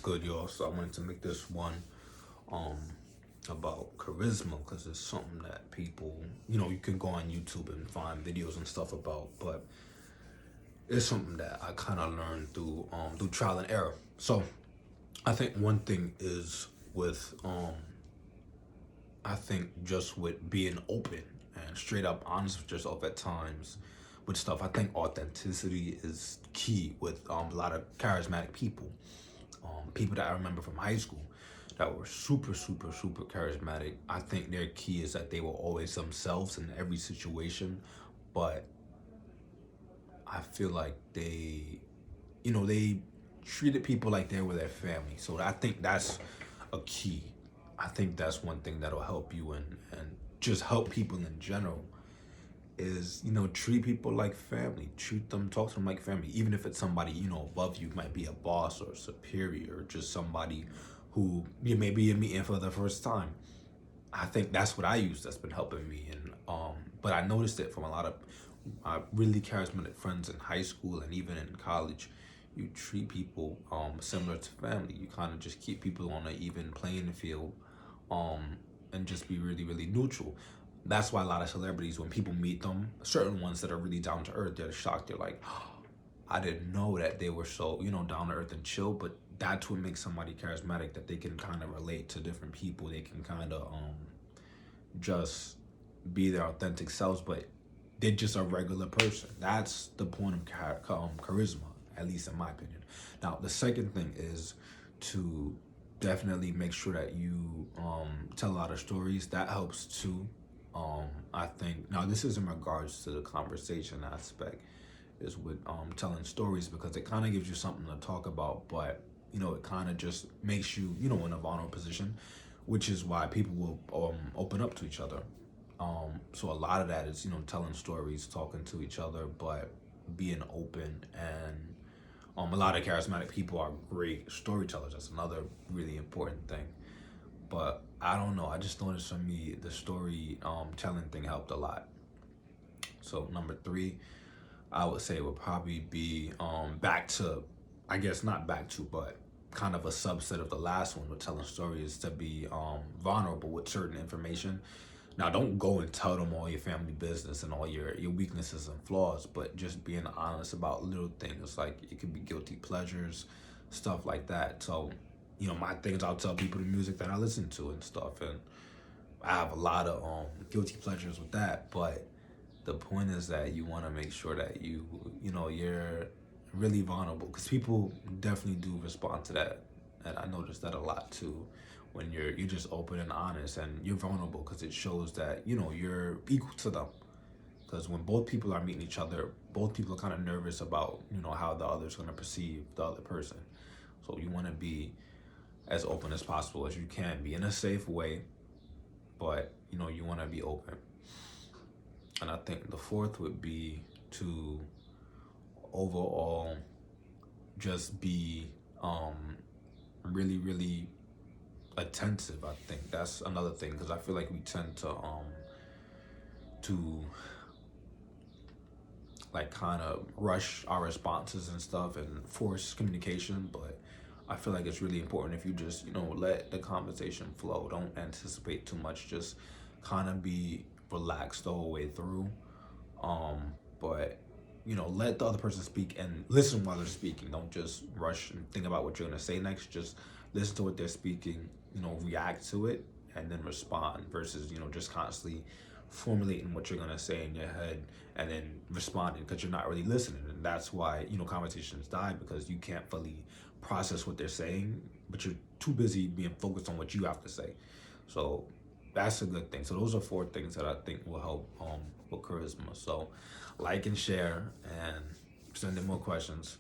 good, y'all? So I wanted to make this one um about charisma because it's something that people, you can go on YouTube and find videos and stuff about, but it's something that I kind of learned through trial and error. So I think one thing is with I think just with being open and straight up honest with yourself at times with stuff. I think authenticity is key with a lot of charismatic people. People that I remember from high school that were super, super, super charismatic. I think their key is that they were always themselves in every situation, but I feel like they treated people like they were their family. So I think that's a key. I think that's one thing that'll help you and just help people in general is treat people like family, treat them, talk to them like family, even if it's somebody above you, might be a boss or a superior or just somebody who you may be meeting for the first time. I think that's what I use that's been helping me. And but I noticed it from a lot of really charismatic friends in high school and even in college. You treat people similar to family. You kind of just keep people on an even playing field, and just be really, really neutral. That's why a lot of celebrities, when people meet them, certain ones that are really down to earth, they're shocked. They're like, I didn't know that they were so, down to earth and chill. But that's what makes somebody charismatic, that they can kind of relate to different people. They can kind of just be their authentic selves, but they're just a regular person. That's the point of charisma, at least in my opinion. Now, the second thing is to definitely make sure that you tell a lot of stories. That helps too. I think now this is in regards to the conversation aspect, is with telling stories, because it kind of gives you something to talk about, but it kind of just makes you in a vulnerable position, which is why people will open up to each other. So a lot of that is telling stories, talking to each other, but being open. And a lot of charismatic people are great storytellers. That's another really important thing. But I don't know. I just noticed for me the story telling thing helped a lot. So number three, I would say would probably be back to, I guess not back to, but kind of a subset of the last one with telling stories, to be vulnerable with certain information. Now, don't go and tell them all your family business and all your weaknesses and flaws, but just being honest about little things, like it could be guilty pleasures, stuff like that. So, my things, I'll tell people the music that I listen to and stuff, and I have a lot of guilty pleasures with that. But the point is that you want to make sure that you're really vulnerable, because people definitely do respond to that, and I noticed that a lot too. When you're just open and honest and you're vulnerable, because it shows that you're equal to them. Because when both people are meeting each other, both people are kind of nervous about how the other's going to perceive the other person. So you want to be as open as possible as you can, be in a safe way, but you want to be open. And I think the fourth would be to overall just be really, really attentive. I think that's another thing, because I feel like we tend to like kind of rush our responses and stuff and force communication. But I feel like it's really important if you just let the conversation flow. Don't anticipate too much. Just kind of be relaxed the whole way through. But let the other person speak and listen while they're speaking. Don't just rush and think about what you're gonna say next. Just listen to what they're speaking, react to it, and then respond, versus just constantly formulating what you're gonna say in your head and then responding, because you're not really listening. And that's why conversations die, because you can't fully process what they're saying, but you're too busy being focused on what you have to say. So that's a good thing. So those are four things that I think will help with charisma. So like and share, and send in more questions.